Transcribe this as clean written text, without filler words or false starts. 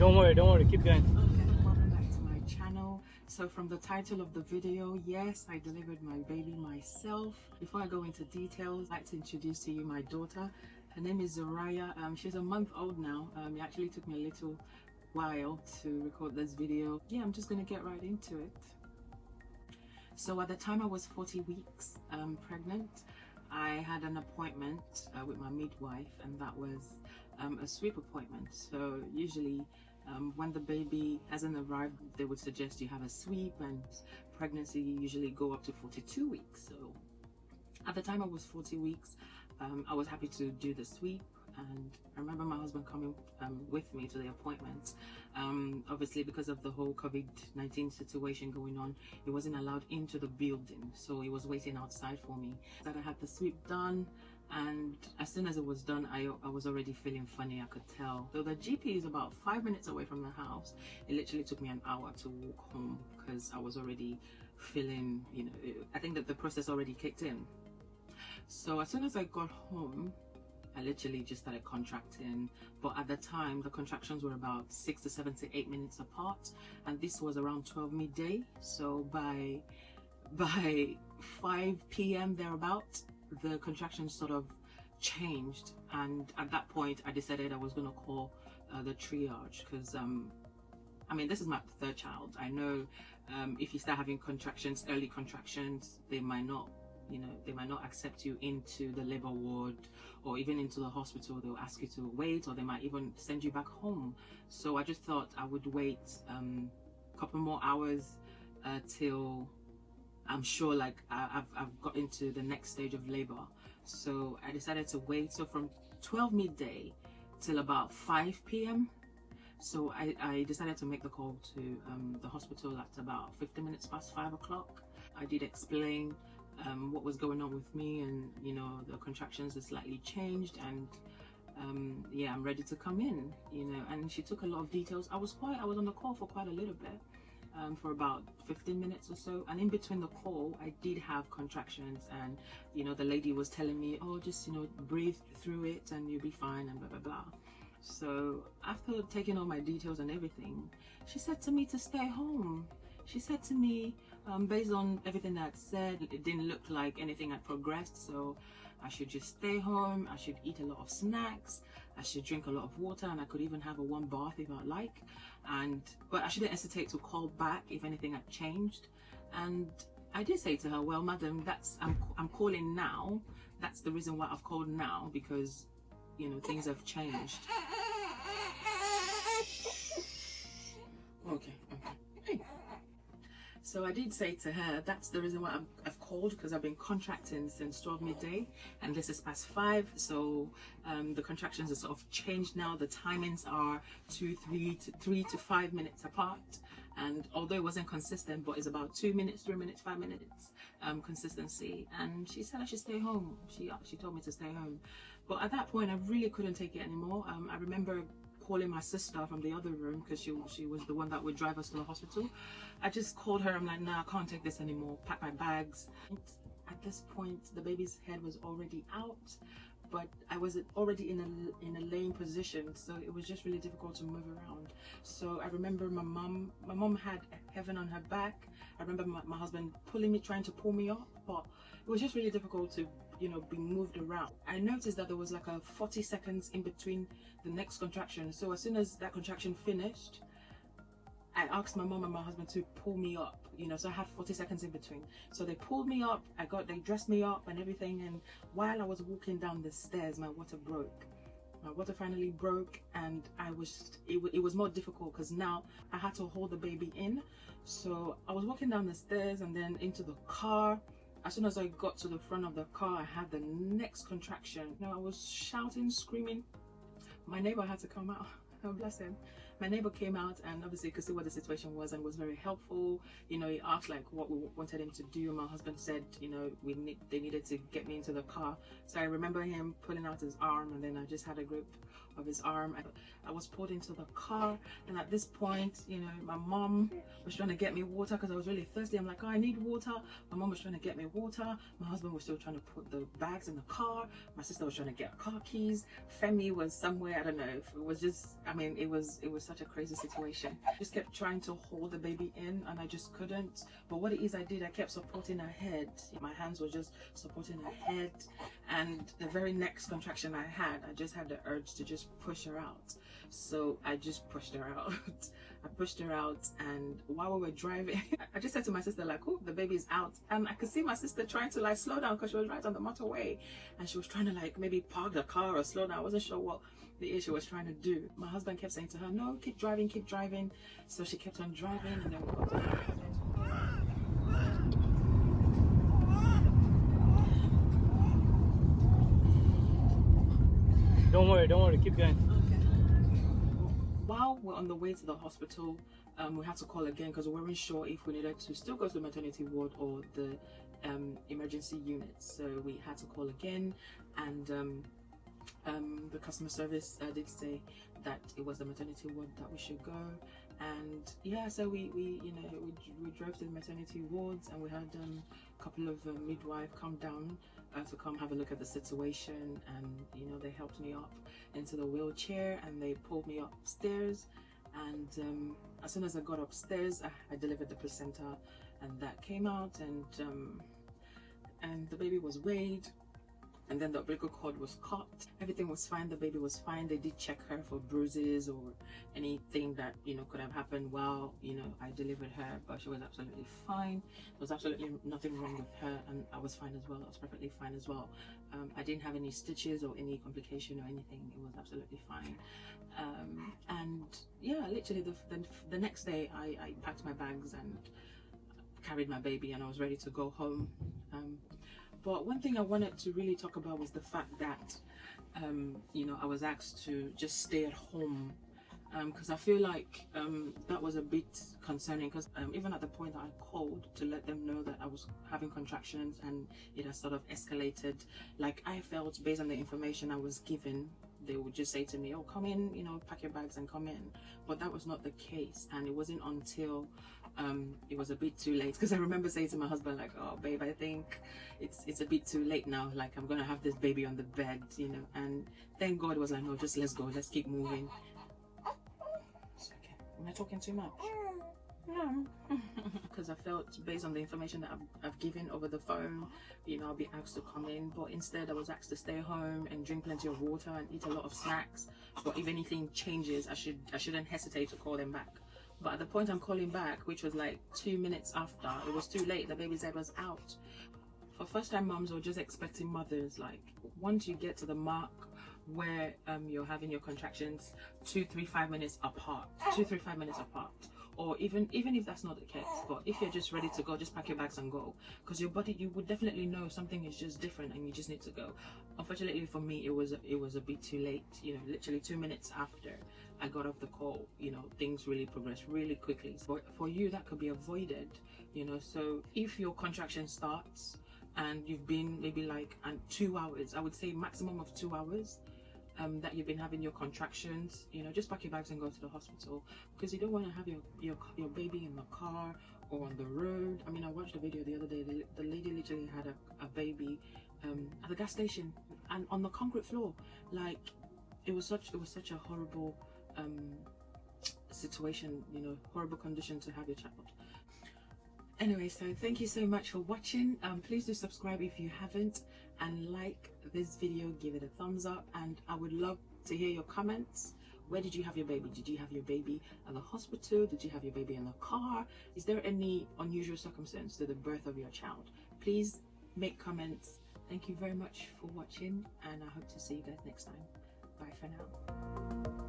Don't worry, keep going. Okay, welcome back to my channel. So from the title of the video, yes, I delivered my baby myself. Before I go into details, I'd like to introduce to you my daughter. Her name is Zoraya. She's a month old now. It actually took me a little while to record this video. Yeah, I'm just gonna get right into it. So at the time I was 40 weeks pregnant, I had an appointment with my midwife, and that was a sweep appointment. So usually when the baby hasn't arrived, they would suggest you have a sweep, and pregnancy usually go up to 42 weeks. So at the time I was 40 weeks, I was happy to do the sweep. And I remember my husband coming with me to the appointment. Obviously, because of the whole COVID-19 situation going on, he wasn't allowed into the building, so he was waiting outside for me. That I had the sweep done, and as soon as it was done, I was already feeling funny. I could tell. So the GP is about 5 minutes away from the house. It literally took me an hour to walk home because I was already feeling, I think that the process already kicked in. So as soon as I got home, I literally just started contracting, but at the time the contractions were about 6 to 7 to 8 minutes apart, and this was around 12 midday. So by 5 p.m. thereabout, the contractions sort of changed, and at that point I decided I was going to call the triage, because I mean, this is my third child. I know if you start having contractions, early contractions, they might not accept you into the labor ward or even into the hospital. They'll ask you to wait, or they might even send you back home. So I just thought I would wait a couple more hours till I'm sure I've got into the next stage of labor. So I decided to wait. So from 12 midday till about 5 p.m. So I decided to make the call to the hospital at about 15 minutes past 5 o'clock. I did explain what was going on with me, and the contractions had slightly changed, and yeah, I'm ready to come in, and she took a lot of details. I was on the call for quite a little bit, for about 15 minutes or so, and in between the call I did have contractions, and the lady was telling me, oh, just breathe through it and you'll be fine, and blah blah blah. So after taking all my details and everything, she said to me to stay home. She said to me, based on everything that I'd said, it didn't look like anything had progressed, so I should just stay home. I should eat a lot of snacks, I should drink a lot of water, and I could even have a warm bath if I'd like, but I shouldn't hesitate to call back if anything had changed. And I did say to her, well, madam, I'm calling now. That's the reason why I've called now, because things have changed. Okay. So I did say to her, that's the reason why I've called, because I've been contracting since 12 midday, and this is past 5. So the contractions are sort of changed now. The timings are 3 to 5 minutes apart, and although it wasn't consistent, but it's about 2 minutes, 3 minutes, 5 minutes consistency. And she said I should stay home. She told me to stay home, but at that point I really couldn't take it anymore. I remember calling my sister from the other room, because she was the one that would drive us to the hospital. I just called her. I'm like, nah, I can't take this anymore. Pack my bags. At this point the baby's head was already out, but I was already in a laying position, so it was just really difficult to move around. So I remember my mom had heaven on her back. I remember my husband trying to pull me up, but it was just really difficult to be moved around. I noticed that there was like a 40 seconds in between the next contraction. So as soon as that contraction finished, I asked my mom and my husband to pull me up, so I had 40 seconds in between. So they pulled me up, they dressed me up and everything, and while I was walking down the stairs, my water broke. My water finally broke, and it was more difficult because now I had to hold the baby in. So I was walking down the stairs and then into the car. As soon as I got to the front of the car, I had the next contraction. I was shouting, screaming. My neighbor had to come out. Oh, bless him. My neighbor came out, and obviously could see what the situation was, and was very helpful. He asked like what we wanted him to do. My husband said, they needed to get me into the car. So I remember him pulling out his arm, and then I just had a grip of his arm. I was pulled into the car, and at this point, my mom was trying to get me water because I was really thirsty. I'm like, oh, I need water. My mom was trying to get me water. My husband was still trying to put the bags in the car. My sister was trying to get car keys. Femi was somewhere, I don't know. It was just, I mean, it was such a crazy situation. Just kept trying to hold the baby in and I just couldn't. But what it is I did, I kept supporting her head. My hands were just supporting her head, and the very next contraction I just had the urge to just push her out. So I just pushed her out. I pushed her out, and while we were driving, I just said to my sister, like, oh, the baby's out. And I could see my sister trying to like slow down because she was right on the motorway, and she was trying to like maybe park the car or slow down. I wasn't sure what the issue was trying to do. My husband kept saying to her, no, keep driving, keep driving. So she kept on driving, and then we got to Don't worry, keep going. While we're on the way to the hospital, we had to call again because we weren't sure if we needed to still go to the maternity ward or the emergency unit. So we had to call again, and the customer service did say that it was the maternity ward that we should go. And yeah, so we drove to the maternity wards, and we had a couple of midwives come down to come have a look at the situation, and they helped me up into the wheelchair and they pulled me upstairs, and as soon as I got upstairs I delivered the placenta, and that came out, and the baby was weighed, and then the umbilical cord was cut. Everything was fine, the baby was fine. They did check her for bruises or anything that could have happened while I delivered her, but she was absolutely fine. There was absolutely nothing wrong with her, and I was fine as well. I was perfectly fine as well. I didn't have any stitches or any complication or anything. It was absolutely fine. And yeah, literally the next day I packed my bags and carried my baby, and I was ready to go home. But one thing I wanted to really talk about was the fact that I was asked to just stay at home, because I feel like that was a bit concerning, because even at the point that I called to let them know that I was having contractions and it has sort of escalated, like I felt based on the information I was given, they would just say to me, oh, come in, pack your bags and come in. But that was not the case, and it wasn't until it was a bit too late, because I remember saying to my husband, like, oh babe, I think it's a bit too late now, like I'm gonna have this baby on the bed, and thank God it was like, no, just let's go, let's keep moving. It's okay. Am I talking too much? No. Because I felt based on the information that I've given over the phone, I'll be asked to come in, but instead I was asked to stay home and drink plenty of water and eat a lot of snacks. But if anything changes, I shouldn't hesitate to call them back. But at the point I'm calling back, which was like 2 minutes after, it was too late. The baby's head was out. For first-time moms or just expecting mothers, like once you get to the mark where you're having your contractions 2-3-5 minutes apart, 2-3-5 minutes apart, or even if that's not the case, but if you're just ready to go, just pack your bags and go, because your body, you would definitely know something is just different and you just need to go. Unfortunately for me, it was a bit too late. Literally 2 minutes after I got off the call, things really progressed really quickly. So for you, that could be avoided, so if your contraction starts and you've been maybe like 2 hours, I would say maximum of 2 hours that you've been having your contractions, just pack your bags and go to the hospital, because you don't want to have your baby in the car or on the road. I mean, I watched a video the other day. The lady literally had a baby at the gas station and on the concrete floor. Like it was such a horrible situation, horrible condition to have your child. Anyway, so thank you so much for watching. Please do subscribe if you haven't, and like this video, give it a thumbs up, and I would love to hear your comments. Where did you have your baby? Did you have your baby at the hospital? Did you have your baby in the car? Is there any unusual circumstance to the birth of your child? Please make comments. Thank you very much for watching, and I hope to see you guys next time. Bye for now.